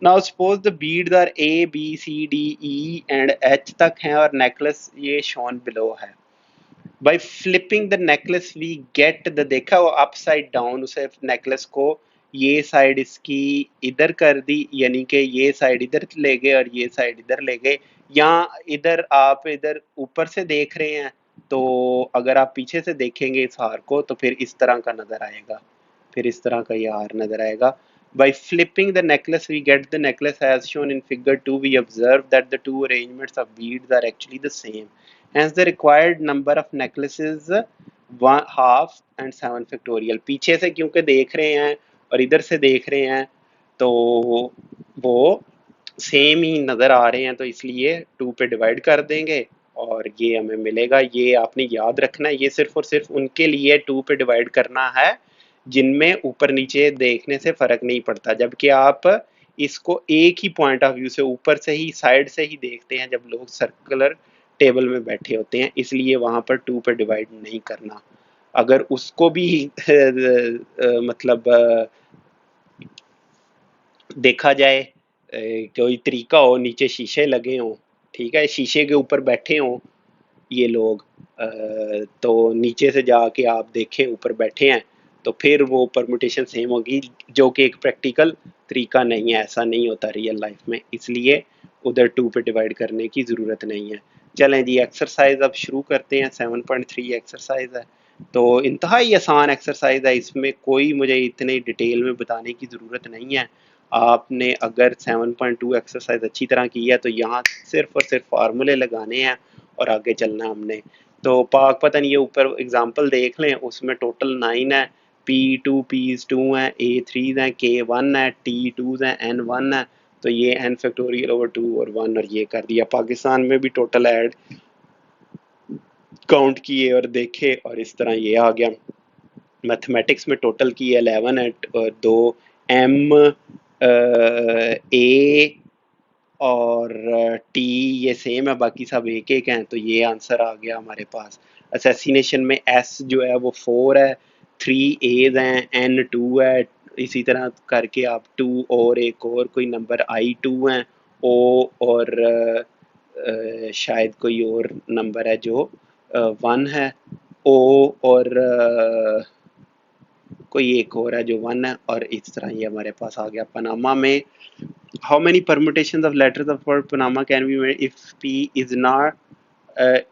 Now suppose the beads are A B C D E and H तक हैं और नेकलेस ये शोन बिलो है। By flipping the necklace we get the, देखा वो अपसाइड डाउन, उसे नेकलेस को ये साइड इसकी इधर कर दी, यानी कि ये साइड इधर ले गए और ये साइड इधर ले गए, या इधर आप इधर ऊपर से देख रहे हैं तो अगर आप पीछे से देखेंगे इस हार को तो फिर इस तरह का नजर आएगा, फिर इस तरह का ये हार नजर आएगा। By flipping the necklace, we get the necklace as shown in figure 2. We observe that the two arrangements of beads are actually the same. Hence, the required number of necklaces 1/2 and 7 factorial. पीछे से क्योंकि देख रहे हैं और इधर से देख रहे हैं तो वो सेम ही नज़र आ रहे हैं, तो इसलिए 2 पे डिवाइड कर देंगे और ये हमें मिलेगा। ये आपने याद रखना है, ये सिर्फ और सिर्फ उनके लिए 2 पे डिवाइड करना है जिनमें ऊपर नीचे देखने से फ़र्क नहीं पड़ता, जबकि आप इसको एक ही पॉइंट ऑफ व्यू से ऊपर से ही साइड से ही देखते हैं जब लोग सर्कुलर टेबल में बैठे होते हैं, इसलिए वहाँ पर 2 पे डिवाइड नहीं करना। अगर उसको भी मतलब देखा जाए कोई तरीका हो, नीचे शीशे लगे हों, ठीक है, शीशे के ऊपर बैठे हों ये लोग, तो नीचे से जाके आप देखें ऊपर बैठे हैं तो फिर वो परमुटेशन सेम होगी, जो कि एक प्रैक्टिकल तरीका नहीं है, ऐसा नहीं होता रियल लाइफ में, इसलिए उधर 2 पे डिवाइड करने की ज़रूरत नहीं है। चलें जी, एक्सरसाइज अब शुरू करते हैं। 7.3 एक्सरसाइज है, तो इंतहाई आसान एक्सरसाइज है, इसमें कोई मुझे इतने डिटेल में बताने की ज़रूरत नहीं है। आपने अगर 7.2 एक्सरसाइज अच्छी तरह की है तो यहाँ सिर्फ और सिर्फ फार्मूले लगाने हैं और आगे चलना हमने। तो पाक पतन ये ऊपर एग्जांपल देख लें, उसमें टोटल 9 है, P2 P's2 हैं, A3 हैं, K1 है, T2 हैं, N1 है, तो ये n फैक्टोरियल ओवर 2 और 1 और ये कर दिया। पाकिस्तान में भी टोटल ऐड काउंट किए और देखे और इस तरह ये आ गया। मैथमेटिक्स में टोटल की 11 है और 2 M A और टी ये सेम है, बाकी सब एक एक हैं, तो ये आंसर आ गया हमारे पास। असैसिनेशन में एस जो है वो 4 है, 3 एज हैं, एन 2 है, इसी तरह करके आप 2 और एक और कोई नंबर आई 2 हैं, ओ और शायद कोई और नंबर है जो 1 है, ओ और कोई एक और है जो 1 है, और इस तरह ये हमारे पास आ गया। पनामा में how many permutations of letters of word Panama can be made if P is not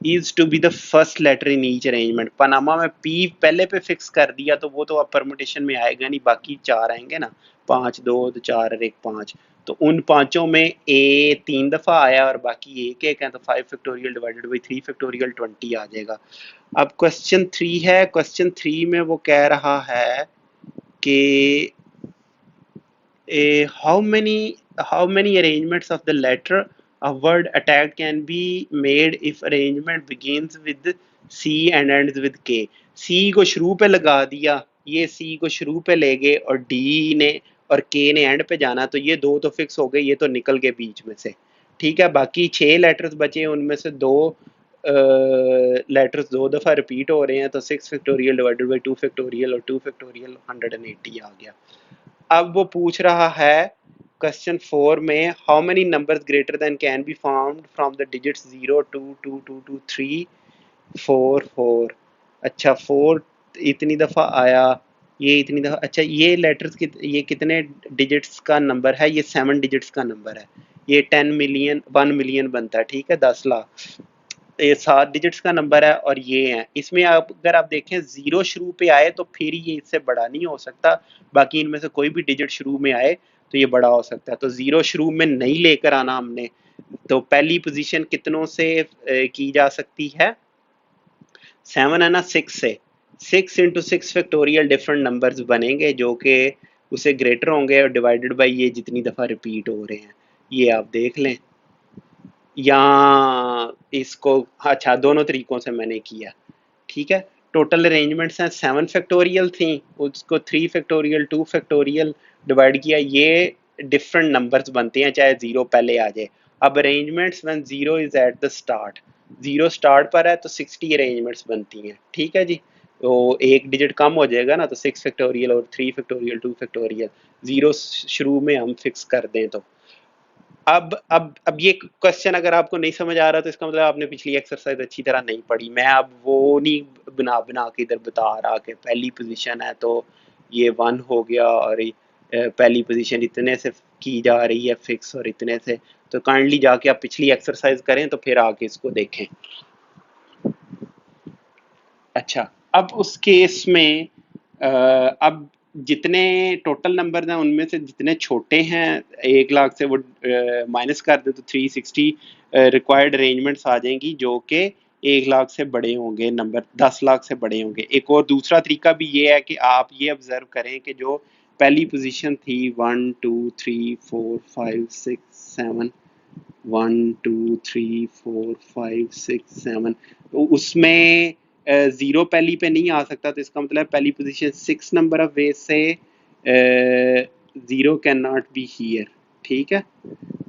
is to be the first letter in each arrangement? Panama में P पहले पे फिक्स कर दिया तो वो तो अब परमुटेशन में आएगा नहीं, बाकी 4 आएंगे ना, 5 2 4 और 1 5, तो उन पांचों में A 3 दफ़ा आया और बाकी एक एक है, तो 5 फैक्टोरियल डिवाइडेड बाई 3 फैक्टोरियल 20 आ जाएगा। अब क्वेश्चन 3 है, क्वेश्चन 3 में वो कह रहा है कि how many arrangements of the letter of word attacked can be made if arrangement begins with C and ends with K? C को शुरू पे लगा दिया, ये C को शुरू पे ले गए और D ने और K ने एंड पे जाना, तो ये दो तो फिक्स हो गए, ये तो निकल गए बीच में से, ठीक है। बाकी 6 लेटर्स बचे, उनमें से 2 लेटर्स 2 दफ़ा रिपीट हो रहे हैं, तो 6 फैक्टोरियल डिवाइडेड बाई 2 फैक्टोरियल और 2 फैक्टोरियल 180 आ गया। अब वो पूछ रहा है क्वेश्चन 4 में how many numbers greater than can be found from the digits 0 2 2 2 2 3 4 4। अच्छा 4 इतनी दफ़ा आया, ये इतनी दफ़ा, अच्छा ये लेटर्स ये कितने डिजिट्स का नंबर है? ये 7 डिजिट्स का नंबर है, ये 10 मिलियन 1 मिलियन बनता है, ठीक है, 10 लाख, ये 7 डिजिट्स का नंबर है और ये है। इसमें आप अगर आप देखें 0 शुरू पे आए तो फिर ये इससे बड़ा नहीं हो सकता, बाकी इनमें से कोई भी डिजिट शुरू में आए तो ये बड़ा हो सकता है, तो 0 शुरू में नहीं लेकर आना हमने। तो पहली पोजीशन कितनों से की जा सकती है? 7 है ना, 6 से, 6 इंटू 6 फैक्टोरियल डिफरेंट नंबर्स बनेंगे जो कि उससे ग्रेटर होंगे और डिवाइडेड बाई ये जितनी दफ़ा रिपीट हो रहे हैं, ये आप देख लें। या इसको अच्छा दोनों तरीक़ों से मैंने किया, ठीक है। टोटल अरेंजमेंट्स हैं 7 फैक्टोरियल थी, उसको 3 फैक्टोरियल 2 फैक्टोरियल डिवाइड किया, ये डिफरेंट नंबर्स बनते हैं चाहे ज़ीरो पहले आ जाए। अब arrangements when zero is at the start, zero start पर है तो 60 अरेंजमेंट्स बनती हैं, ठीक है जी। तो एक डिजिट कम हो जाएगा ना, तो 6 फैक्टोरियल और 3 फैक्टोरियल 2 फैक्टोरियल, ज़ीरो शुरू में हम फिक्स कर दें तो अब ये क्वेश्चन अगर आपको नहीं समझ आ रहा तो इसका मतलब आपने पिछली एक्सरसाइज अच्छी तरह नहीं पढ़ी। मैं अब वो नहीं बना बना के इधर बता रहा कि पहली पोजीशन है तो ये 1 हो गया और पहली पोजीशन इतने से की जा रही है फिक्स और इतने से। तो काइंडली जाके आप पिछली एक्सरसाइज करें तो फिर आके इसको देखें। अच्छा, अब उस केस में अब जितने टोटल नंबर हैं उनमें से जितने छोटे हैं 1 लाख से वो माइनस कर दे तो 360 रिक्वायर्ड अरेंजमेंट्स आ जाएंगी जो कि 1 लाख से बड़े होंगे, नंबर 10 लाख से बड़े होंगे। एक और दूसरा तरीका भी ये है कि आप ये ऑब्जर्व करें कि जो पहली पोजीशन थी 1 2 3 4 5 6 7 1 2 3 4 5 6 7 तो उसमें ज़ीरो पहली पे नहीं आ सकता, तो इसका मतलब पहली पोजीशन 6 नंबर ऑफ वेज से zero can not be here, ठीक है।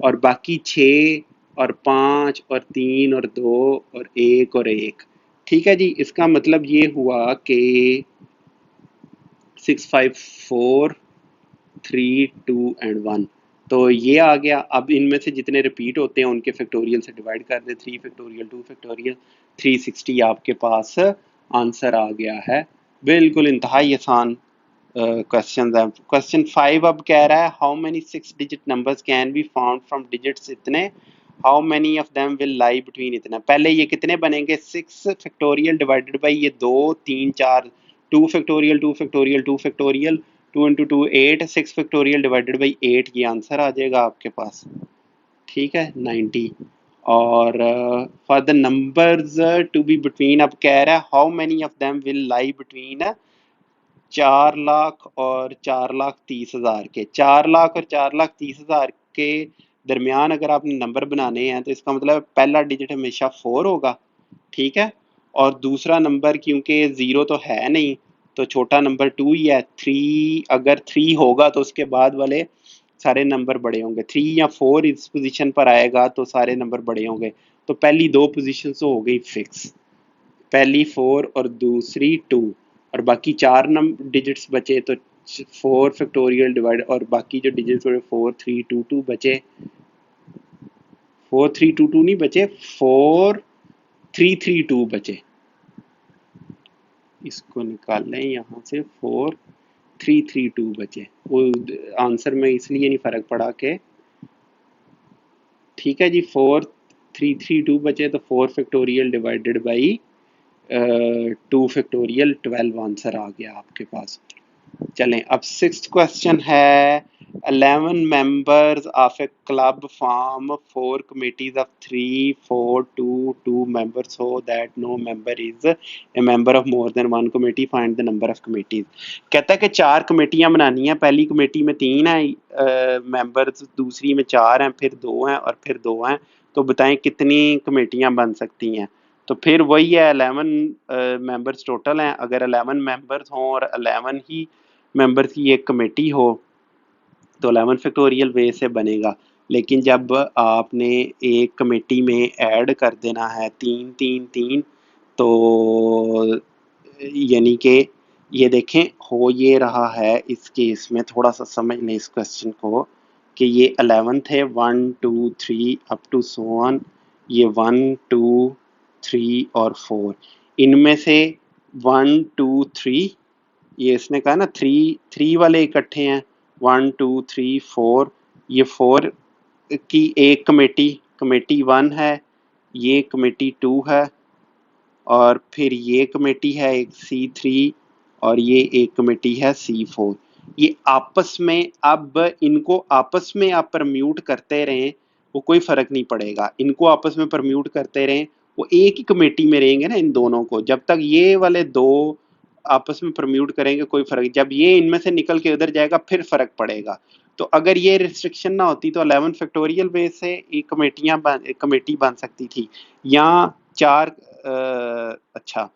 और बाकी 6 और 5 और 3 और 2 और 1 और 1, ठीक है जी। इसका मतलब ये हुआ कि 6 5 4 3 2 एंड 1, तो ये आ गया। अब इनमें से जितने रिपीट होते हैं उनके फैक्टोरियल से डिवाइड कर दे, 3 फैक्टोरियल 2 फैक्टोरियल 360 आपके पास आंसर आ गया है। बिल्कुल इंतहाई आसान क्वेश्चन है। क्वेश्चन 5 अब कह रहा है how many 6 digit numbers can be found from digits इतने, how many of them will lie between इतना। पहले ये कितने बनेंगे, 6 फैक्टोरियल डिवाइडेड बाई ये 2 3 4, 2 factorial 2 factorial 2 factorial 2 into 2 8, 6 factorial divided by 8, ये आंसर आ जाएगा आपके पास, ठीक है 90। और for the numbers to be between अब कह रहा है how many of them will lie between 4 lakh और 4,30,000 के। 4 लाख और 4,30,000 के दरमियान अगर आपने नंबर बनाने हैं तो इसका मतलब पहला डिजिट हमेशा 4 होगा, ठीक है। और दूसरा नंबर क्योंकि ज़ीरो तो है नहीं तो छोटा नंबर 2 ही है। 3 अगर 3 होगा तो उसके बाद वाले सारे नंबर बड़े होंगे। 3 या 4 इस पोजीशन पर आएगा तो सारे नंबर बड़े होंगे। तो पहली दो पोजीशन तो हो गई फिक्स, पहली 4 और दूसरी 2, और बाकी 4 डिजिट्स बचे तो 4 फैक्टोरियल डिवाइड और बाकी जो डिजिट्स 4 3 2 2 बचे, 4 3 2 2 नहीं बचे, 4 3 3 2 बचे। इसको निकाल लें यहाँ से, 4 3 3 2 बचे। वो आंसर में इसलिए नहीं फर्क पड़ा के, ठीक है जी। 4 3 3 2 बचे तो 4 factorial divided by 2 factorial 12 answer आ गया आपके पास। चलें अब 6th क्वेश्चन है 11 members of a club form 4 committees of 3 4 2 2 members so that no member is a member of more than one committee, find the number of committees। कहता है कि 4 कमेटियां बनानी है, पहली कमेटी में 3 है मेंबर्स, दूसरी में 4 हैं, फिर 2 हैं और फिर 2 हैं, तो बताएं कितनी कमेटियां बन सकती हैं। तो फिर वही है 11 मेंबर्स टोटल हैं। अगर 11 मेंबर्स हों और 11 ही मेंबर्स की एक कमेटी हो तो 11 फैक्टोरियल वे से बनेगा। लेकिन जब आपने एक कमेटी में ऐड कर देना है 3 3 3, तो यानी कि ये देखें हो ये रहा है। इस केस में थोड़ा सा समझ लें इस क्वेश्चन को कि ये 11 थे 1 2 3 अप टू सो ऑन, ये 1 2 3 और 4, इनमें से 1 2 3, ये इसने कहा ना 3 वाले इकट्ठे हैं, 1 2 3 4, ये 4 की एक कमेटी, कमेटी 1 है, ये कमेटी 2 है और फिर ये कमेटी है एक C3 और ये एक कमेटी है C4। ये आपस में, अब इनको आपस में आप परम्यूट करते रहें वो कोई फ़र्क नहीं पड़ेगा, इनको आपस में परम्यूट करते रहें वो एक ही कमेटी में रहेंगे ना इन दोनों को, जब तक ये वाले दो आपस में परम्यूट करेंगे कोई फर्क, जब ये इनमें से निकल के उधर जाएगा फिर फर्क पड़ेगा। तो अगर ये रिस्ट्रिक्शन ना होती तो 11 फैक्टोरियल बेस से एक कमेटी बन सकती थी, या 4 अच्छा,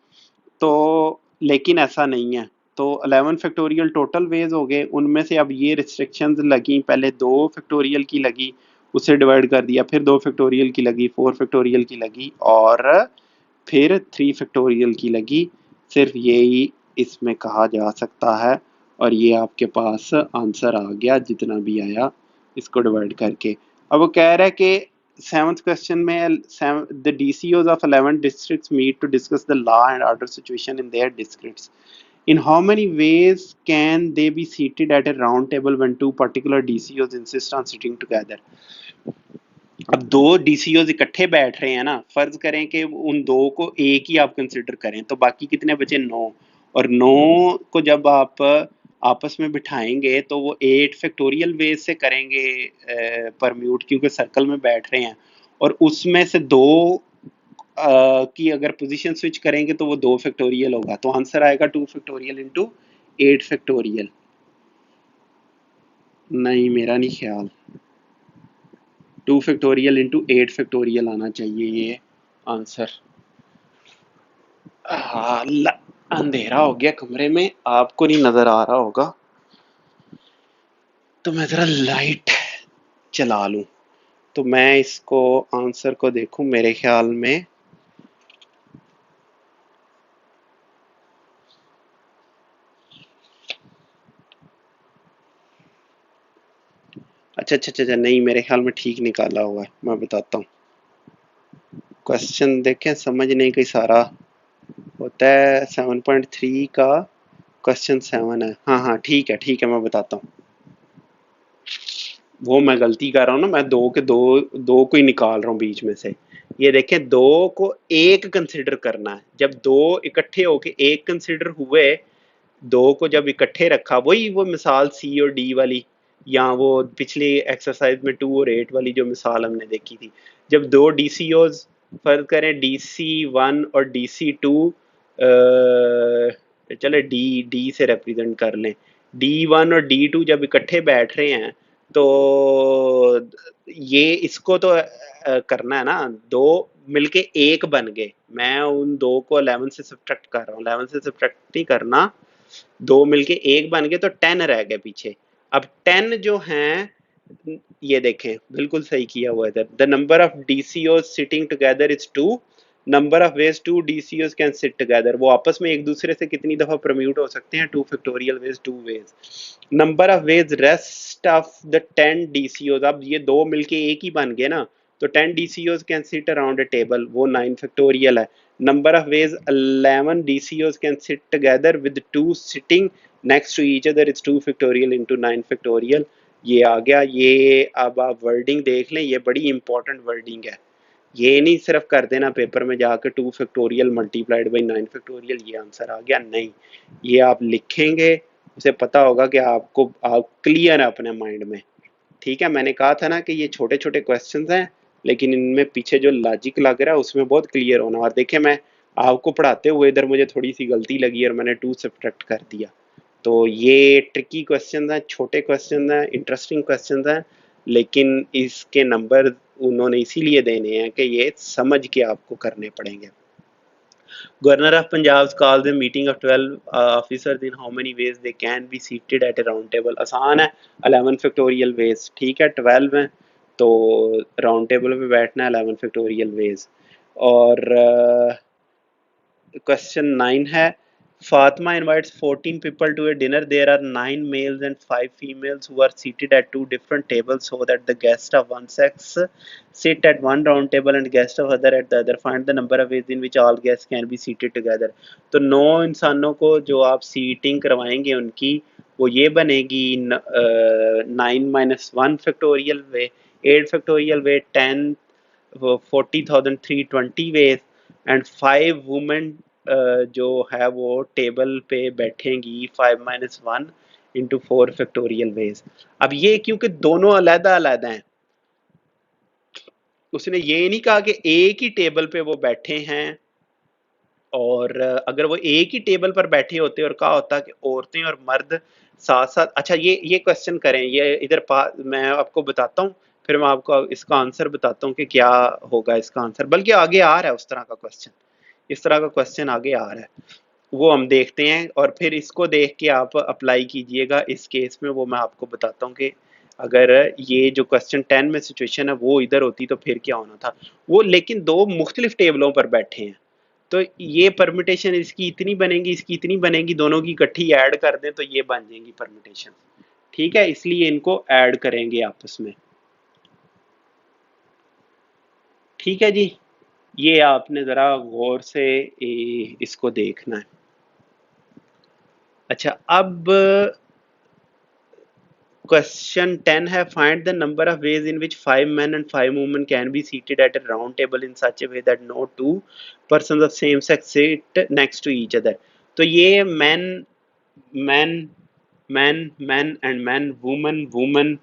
तो लेकिन ऐसा नहीं है। तो 11 फैक्टोरियल टोटल वेज हो गए, उनमें से अब ये रिस्ट्रिक्शंस लगी, पहले 2 फैक्टोरियल की लगी, उसे डिवाइड कर दिया, फिर 2 फैक्टोरियल की लगी, 4 फैक्टोरियल की लगी, और फिर 3 फैक्टोरियल की लगी। सिर्फ यही इसमें कहा जा सकता है, और ये आपके पास आंसर आ गया जितना भी आया इसको डिवाइड करके। अब वो कह रहा है कि 7th क्वेश्चन में the DCOs of 11 districts meet to discuss the law and order situation in their districts. In how many ways can they be seated at a round table when two particular DCOs insist on sitting together? अब 2 DCOs इकट्ठे बैठ रहे हैं ना, फर्ज करें कि उन 2 को एक ही आप कंसिडर करें, तो बाकी कितने बचे? 9, और 9 को जब आप आपस में बिठाएंगे तो वो 8 फैक्टोरियल वेज से करेंगे परम्यूट, क्योंकि सर्कल में बैठ रहे हैं, और उसमें से 2 की अगर पोजीशन स्विच करेंगे तो वो 2 फैक्टोरियल होगा, तो आंसर आएगा 2 फैक्टोरियल इंटू 8 फैक्टोरियल। नहीं, मेरा नहीं ख्याल, 2 फैक्टोरियल इंटू 8 फैक्टोरियल आना चाहिए ये आंसर। अंधेरा हो गया कमरे में, आपको नहीं नजर आ रहा होगा, तो मैं जरा लाइट चला लूं, तो मैं इसको आंसर को देखूं। मेरे ख्याल में अच्छा, नहीं, मेरे ख्याल में ठीक निकाला हुआ है, मैं बताता हूँ। क्वेश्चन देखें, समझने का सारा होता है 7.3 का क्वेश्चन 7 है। हाँ, ठीक है, मैं बताता हूँ। वो मैं गलती कर रहा हूँ ना, मैं 2 के 2 को ही निकाल रहा हूँ बीच में से। ये देखें, 2 को एक कंसिडर करना है, जब 2 इकट्ठे होके एक कंसिडर हुए, 2 को जब इकट्ठे रखा, वही वो मिसाल C और D वाली, या वो पिछली एक्सरसाइज में 2 और 8 वाली जो मिसाल हमने देखी थी, जब 2 DCOs फर्ज करें DC1 और DC2, चले डी से रिप्रेजेंट कर लें, D1 और D2 जब इकट्ठे बैठ रहे हैं, तो ये इसको तो करना है ना, 2 मिलके एक बन गए, मैं उन 2 को 11 से सब्ट्रैक्ट कर रहा हूँ, 11 से सब्ट्रैक्ट नहीं करना, 2 मिलके एक बन गए, तो 10 रह गए पीछे। अब 10 जो हैं, ये देखें, बिल्कुल सही किया हुआ है, the number of DCOs sitting together is 2, number of veg 2 DCOs can sit together, वो आपस में एक दूसरे से कितनी दफा प्रम्यूट हो सकते हैं? 2 factorial ways 2 ways. Number of ways rest of the 10 DCOs, अब ये 2 मिलके एक ही बन गए ना, तो 10 DCOs can sit around a table, वो 9 फैक्टोरियल है। Number of ways 11 DCOs can sit together with 2 sitting next to each other is 2 factorial into 9 factorial। ये आ गया। ये अब आप वर्डिंग देख लें, ये बड़ी इंपॉर्टेंट वर्डिंग है, ये नहीं सिर्फ कर देना पेपर में जाकर 2 फैक्टोरियल मल्टीप्लाइड बाई 9 फैक्टोरियल, ये आंसर आ गया, नहीं, ये आप लिखेंगे, उसे पता होगा कि आपको आप क्लियर है अपने माइंड में। ठीक है, मैंने कहा था ना कि ये छोटे छोटे क्वेश्चंस हैं, लेकिन इनमें पीछे जो लॉजिक लग रहा है उसमें बहुत क्लियर होना। और देखिए, मैं आपको पढ़ाते हुए इधर मुझे थोड़ी सी गलती लगी और मैंने 2 सब्ट्रैक्ट कर दिया। तो ये ट्रिकी क्वेश्चन हैं, छोटे क्वेश्चन हैं, इंटरेस्टिंग क्वेश्चन हैं, लेकिन इसके नंबर उन्होंने इसीलिए देने हैं कि ये समझ के आपको करने पड़ेंगे। Governor of Punjab calls a meeting of 12 officers in how many ways they can be seated at a round table। आसान है, 11 फैक्टोरियल वेज, ठीक है, 12 है तो राउंड टेबल पे बैठना है 11 फैक्टोरियल वेज। और क्वेश्चन 9 है, Fatima invites 14 people to a dinner. There are 9 males and 5 females who are seated at 2 different tables so that the guests of one sex sit at one round table and guests of other at the other. Find the number of ways in which all guests can be seated together। तो 9 इंसानों को जो आप सीटिंग करवाएंगे उनकी, वो ये बनेगी 9 minus 1 factorial ways, 8 factorial ways, 10 40,320 ways, and 5 women जो है वो टेबल पे बैठेंगी 5 माइनस 1 इंटू 4 फैक्टोरियल वेज। अब ये क्योंकि दोनों अलग अलग हैं, उसने ये नहीं कहा कि एक ही टेबल पे वो बैठे हैं और अगर वो एक ही टेबल पर बैठे होते और कहा होता कि औरतें और मर्द साथ साथ, अच्छा ये क्वेश्चन करें, ये इधर मैं आपको बताता हूँ, फिर मैं आपको इसका आंसर बताता हूँ कि क्या होगा इसका आंसर, बल्कि आगे आ रहा है उस तरह का क्वेश्चन, इस तरह का क्वेश्चन आगे आ रहा है, वो हम देखते हैं और फिर इसको देख के आप अप्लाई कीजिएगा इस केस में। वो मैं आपको बताता हूँ कि अगर ये जो क्वेश्चन 10 में सिचुएशन है वो इधर होती तो फिर क्या होना था। वो लेकिन दो मुख्तलिफ टेबलों पर बैठे हैं, तो ये परमिटेशन इसकी इतनी बनेगी, इसकी इतनी बनेगी, दोनों की इकट्ठी ऐड कर दें तो ये बन जाएंगी परमिटेशन। ठीक है, इसलिए इनको ऐड करेंगे आपस में। ठीक है जी, ये आपने जरा गौर से इसको देखना है। अच्छा, अब क्वेश्चन 10 है, find the number of ways in which 5 men and 5 women can be seated eight a round table in such a way that no two persons of same sex sit next to each other। तो ये man man and man, woman woman,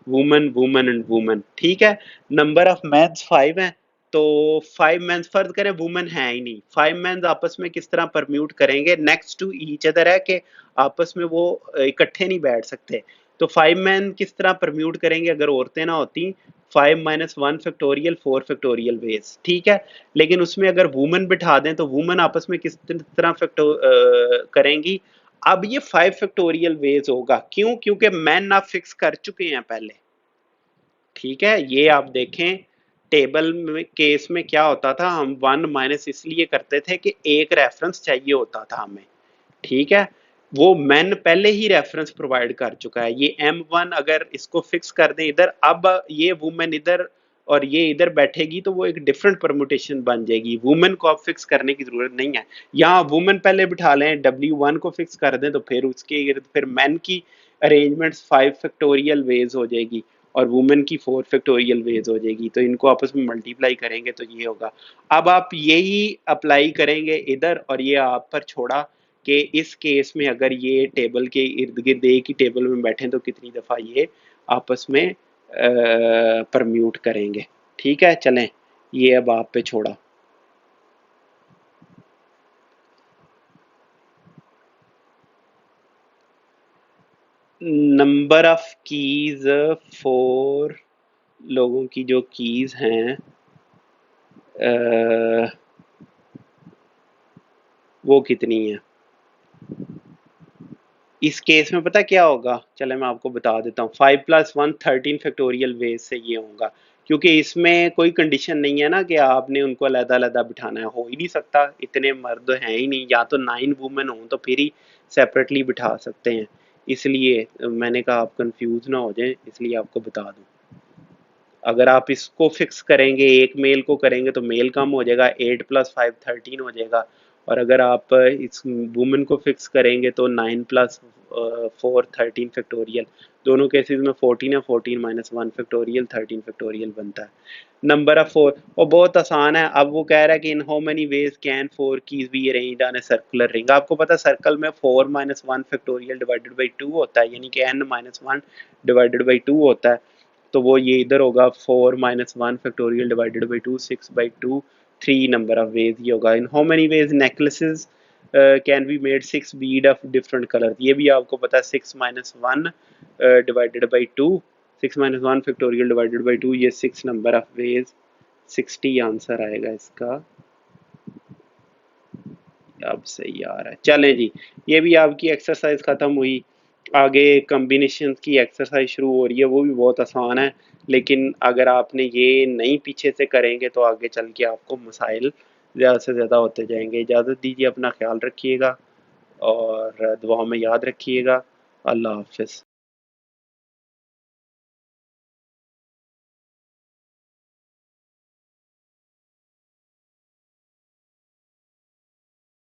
woman woman and woman. ठीक है, नंबर ऑफ मैन्स 5 है, तो 5 मैन्स, फर्ज करें वुमन है ही नहीं, 5 मैन्स आपस में किस तरह परम्यूट करेंगे, नेक्स्ट टू ईच अदर है कि आपस में वो इकट्ठे नहीं बैठ सकते, तो 5 मैन किस तरह परम्यूट करेंगे अगर औरतें ना होती, 5 - 1 फैक्टोरियल 4 फैक्टोरियल वेज। ठीक है, लेकिन उसमें अगर वुमन बिठा दें तो वुमन आपस में किस तरह करेंगी। अब ये 5 फैक्टोरियल वेज होगा, क्यों, क्योंकि मैन आप फिक्स कर चुके हैं पहले। ठीक है, ये आप देखें टेबल में केस में क्या होता था, हम 1 - इसलिए करते थे कि एक रेफरेंस चाहिए होता था हमें। ठीक है, वो मैन पहले ही रेफरेंस प्रोवाइड कर चुका है, ये M1 अगर इसको फिक्स कर दें इधर, अब ये वुमेन इधर और ये इधर बैठेगी तो वो एक डिफरेंट परमुटेशन बन जाएगी, वुमेन को अब फिक्स करने की जरूरत नहीं है। यहाँ वुमेन पहले बिठा लें, W1 को फिक्स कर दें तो फिर उसके इर्द फिर मैन की अरेंजमेंट्स 5 फैक्टोरियल वेज हो जाएगी और वुमेन की 4 फैक्टोरियल वेज हो जाएगी, तो इनको आपस में मल्टीप्लाई करेंगे तो ये होगा। अब आप यही अप्लाई करेंगे इधर और ये आप पर छोड़ा कि इस केस में अगर ये टेबल के इर्द गिर्द एक ही टेबल में बैठे तो कितनी दफ़ा ये आपस में परम्यूट करेंगे। ठीक है, चलें, ये अब आप पे छोड़ा। नंबर ऑफ कीज 4 लोगों की जो कीज हैं वो कितनी है इस केस में, पता क्या होगा, चले मैं आपको बता देता हूँ, 5 + 1 13 फैक्टोरियल वेज से ये होगा, क्योंकि इसमें कोई कंडीशन नहीं है ना कि आपने उनको अलग-अलग बिठाना है, हो ही नहीं सकता, इतने मर्द हैं ही नहीं, या तो 9 वुमेन हों तो फिर ही सेपरेटली बिठा सकते हैं, इसलिए मैंने कहा आप कंफ्यूज ना हो जाएं, इसलिए आपको बता दूं। अगर आप इसको फिक्स करेंगे, एक मेल को करेंगे तो मेल कम हो जाएगा, 8 + 5 13 हो जाएगा, और अगर आप इस वुमेन को फिक्स करेंगे तो 9 + 4 13 फैक्टोरियल, दोनों केसेस में 14 है, 14 - 1 फैक्टोरियल 13 फैक्टोरियल बनता है। नंबर ऑफ 4 और बहुत आसान है, अब वो कह रहा है कि इन how many veg can 4 keys be arranged on a circular ring. आपको पता सर्कल में 4 - 1 फैक्टोरियल डिवाइडेड बाई 2 होता है, यानी कि n - 1 डिवाइडेड बाई 2 होता है, तो वो ये इधर होगा 4 - 1 factorial divided by 2, 6/2, 3 number of veg ये होगा। इन how many veg necklaces can be made 6 bead of different colour, ये भी आपको पता है, 6 - 1 divided by 2, 6 - 1 factorial divided by 2, ये 6 नंबर ऑफ वेज, 60 आंसर आएगा इसका। अब सही आ रहा है, चलें जी, ये भी आपकी एक्सरसाइज खत्म हुई। आगे कम्बिनेशन की एक्सरसाइज शुरू हो रही है, वो भी बहुत आसान है, लेकिन अगर आपने ये नहीं पीछे से करेंगे तो आगे चल के आपको मसाइल ज़्यादा से ज़्यादा होते जाएंगे। इजाज़त दीजिए, अपना ख्याल रखिएगा और दुआ में याद रखिएगा। अल्लाह हाफिज़।